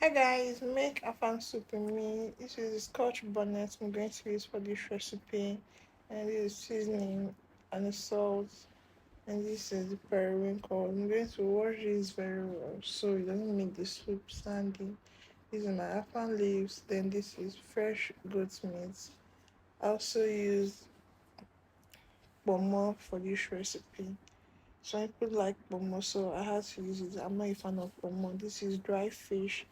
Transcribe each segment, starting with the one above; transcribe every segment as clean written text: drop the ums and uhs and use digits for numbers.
Hi guys, make Afang Soup with me. This is the Scotch bonnet I'm going to use for this recipe, and this is seasoning and the salt, and this is the periwinkle. I'm going to wash this very well so it doesn't make the soup sandy. These are my Afang leaves, then this is fresh goat meat. I also use Kpomo for this recipe. Some people like Kpomo, so I had to use it. I'm not a fan of Kpomo. This is dry fish,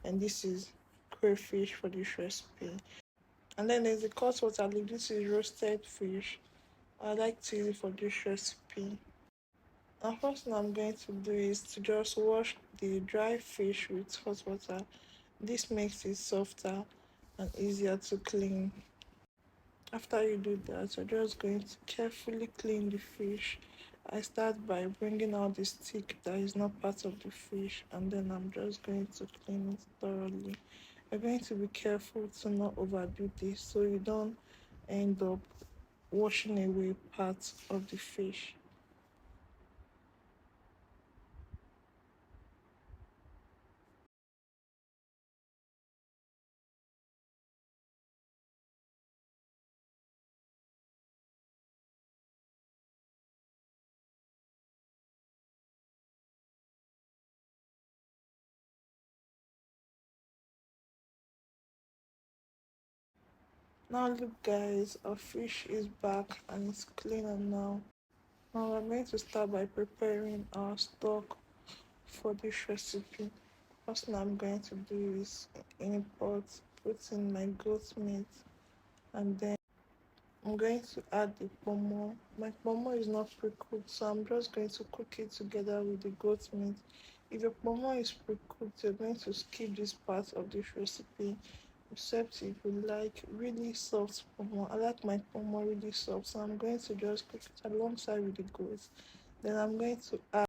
and this is crayfish for this recipe. And then there's the cut water leaf. This is roasted fish. I like to use it for this recipe. And first thing I'm going to do is to just wash the dry fish with hot water. This makes it softer and easier to clean. After you do that, you're just going to carefully clean the fish. I start by bringing out the stick that is not part of the fish, and then I'm just going to clean it thoroughly. You're going to be careful to not overdo this so you don't end up washing away parts of the fish. Now look guys, our fish is back and it's cleaner now. Now we're going to start by preparing our stock for this recipe. First thing I'm going to do is in a pot put in my goat meat, and then I'm going to add the pomo. My pomo is not pre-cooked, so I'm just going to cook it together with the goat meat. If your pomo is pre-cooked, you're going to skip this part of this recipe, except if you like really soft pomo. I like my pomo really soft, so I'm going to just cook it alongside with the goat. Then I'm going to add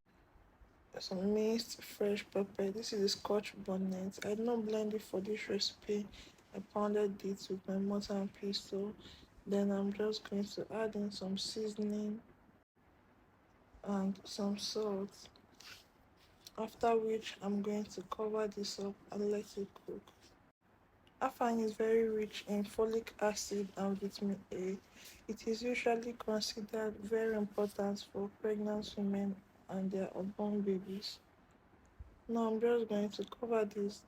some minced fresh pepper. This is a Scotch bonnet. I did not blend it for this recipe. I pounded it with my mortar and pestle. Then I'm just going to add in some seasoning and some salt. After which I'm going to cover this up and let it cook. Afang is very rich in folic acid and vitamin A. It is usually considered very important for pregnant women and their unborn babies. Now I'm just going to cover this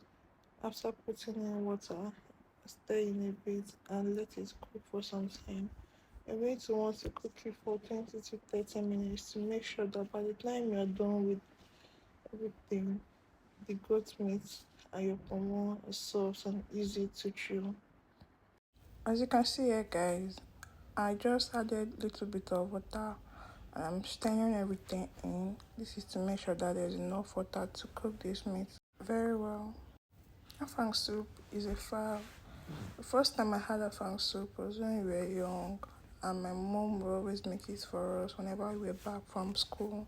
after putting in water, stir in a bit and let it cook for some time. You're going to want to cook it for 20 to 30 minutes to make sure that by the time you're done with everything, the goat meat and your pomo is soft and easy to chew. As you can see here guys, I just added a little bit of water and I'm stirring everything in. This is to make sure that there's enough water to cook this meat very well. Afang soup is a fab. The first time I had Afang soup was when we were young, and my mom would always make it for us whenever we were back from school.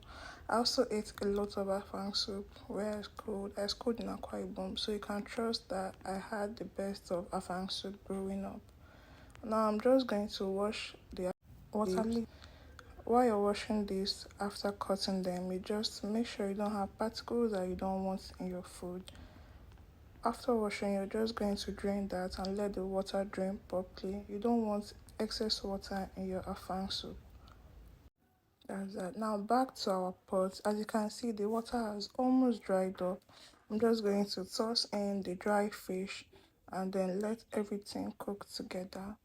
I also ate a lot of Afang soup where I schooled. I schooled in Akwa Ibom, so you can trust that I had the best of Afang soup growing up. Now I'm just going to wash the water leaf. While you're washing this, after cutting them, you just make sure you don't have particles that you don't want in your food. After washing, you're just going to drain that and let the water drain properly. You don't want excess water in your afang soup. That's that. Now back to our pot. As you can see, the water has almost dried up. I'm just going to toss in the dry fish and then let everything cook together.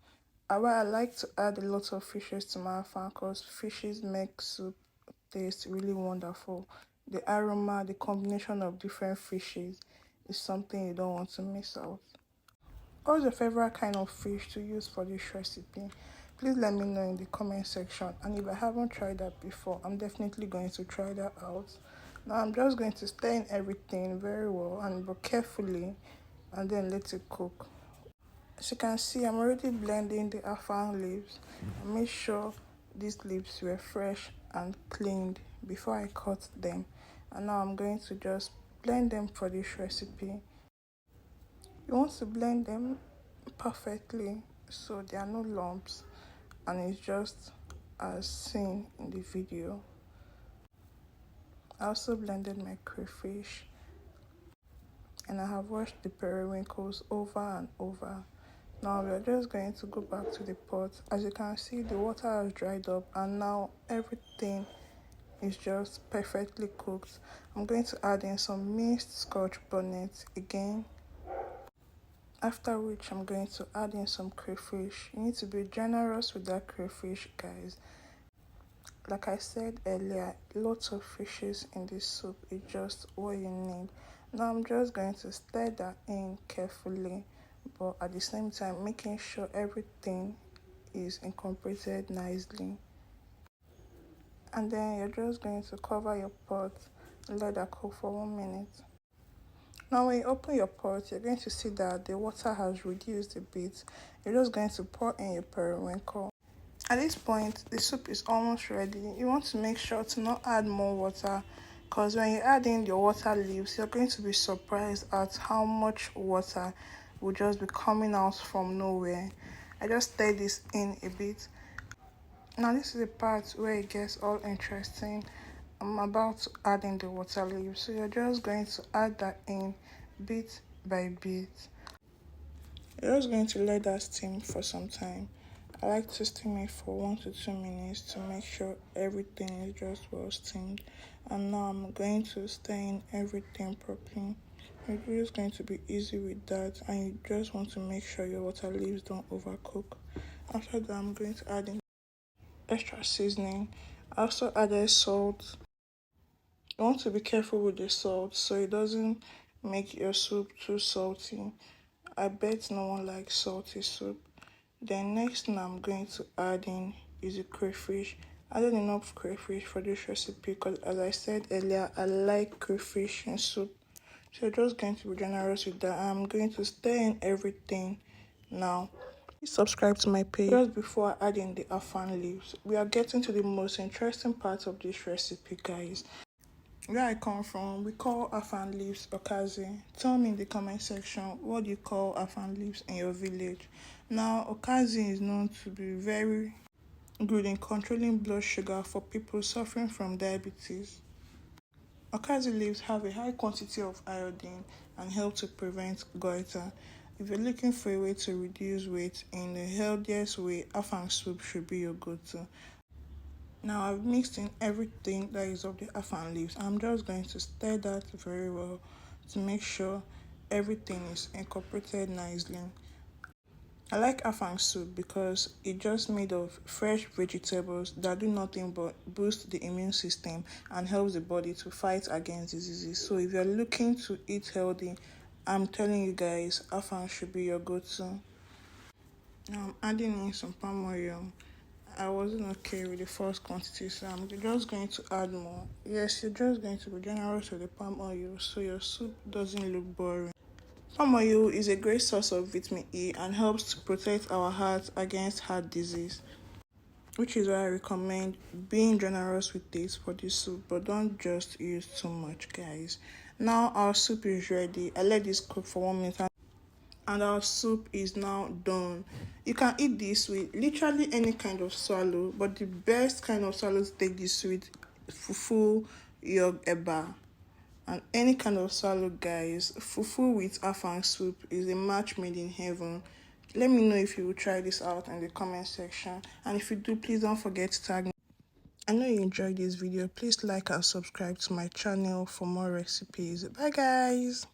While I like to add a lot of fishes to my afang because fishes make soup taste really wonderful. The aroma, the combination of different fishes is something you don't want to miss out. What's your favorite kind of fish to use for this recipe? Please let me know in the comment section, and if I haven't tried that before, I'm definitely going to try that out. Now I'm just going to stir in everything very well and but carefully, and then let it cook. As you can see, I'm already blending the afang leaves. I made sure these leaves were fresh and cleaned before I cut them, and now I'm going to just blend them for this recipe. You want to blend them perfectly so there are no lumps and it's just as seen in the video. I also blended my crayfish and I have washed the periwinkles over and over. Now we're just going to go back to the pot. As you can see, the water has dried up and now everything is just perfectly cooked. I'm going to add in some minced Scotch bonnet again, after which I'm going to add in some crayfish. You need to be generous with that crayfish, guys. Like I said earlier, lots of fishes in this soup is just what you need. Now I'm just going to stir that in carefully, but at the same time making sure everything is incorporated nicely. And then you're just going to cover your pot and let that cook for 1 minute. Now when you open your pot, you're going to see that the water has reduced a bit. You're just going to pour in your periwinkle. At this point, the soup is almost ready. You want to make sure to not add more water, because when you add in your water leaves, you're going to be surprised at how much water will just be coming out from nowhere. I just stir this in a bit. Now this is the part where it gets all interesting. I'm about to add in the water leaves, so you're just going to add that in bit by bit. You're just going to let that steam for some time. I like to steam it for 1 to 2 minutes to make sure everything is just well steamed. And now I'm going to stir in everything properly. It's just going to be easy with that, and you just want to make sure your water leaves don't overcook. After that, I'm going to add in extra seasoning. I also added salt. You want to be careful with the salt so it doesn't make your soup too salty. I bet no one likes salty soup. Then next thing I'm going to add in is the crayfish. I added enough crayfish for this recipe because, as I said earlier, I like crayfish in soup. So you're just going to be generous with that. I'm going to stir in everything now. Please subscribe to my page. Just before I add in the afang leaves, we are getting to the most interesting part of this recipe, guys. Where I come from, we call afang leaves okazi. Tell me in the comment section, what do you call afang leaves in your village? Now, okazi is known to be very good in controlling blood sugar for people suffering from diabetes. Okazi leaves have a high quantity of iodine and help to prevent goiter. If you're looking for a way to reduce weight in the healthiest way, Afang soup should be your go-to. Now I've mixed in everything that is of the afang leaves. I'm just going to stir that very well to make sure everything is incorporated nicely. I like afang soup because it's just made of fresh vegetables that do nothing but boost the immune system and helps the body to fight against diseases. So if you're looking to eat healthy, I'm telling you guys, afang should be your go-to. Now I'm adding in some palm oil. I wasn't okay with the first quantity, so I'm just going to add more. Yes, you're just going to be generous with the palm oil so your soup doesn't look boring. Palm oil is a great source of vitamin E and helps to protect our heart against heart disease, which is why I recommend being generous with it for this soup, but don't just use too much, guys. Now our soup is ready. I let this cook for 1 minute and our soup is now done. You can eat this with literally any kind of swallow, but the best kind of swallow to take this with fufu, yog eba, and any kind of swallow, guys. Fufu with afang soup is a match made in heaven. Let me know if you will try this out in the comment section, and if you do, please don't forget to tag me. I know you enjoyed this video. Please like and subscribe to my channel for more recipes. Bye, guys.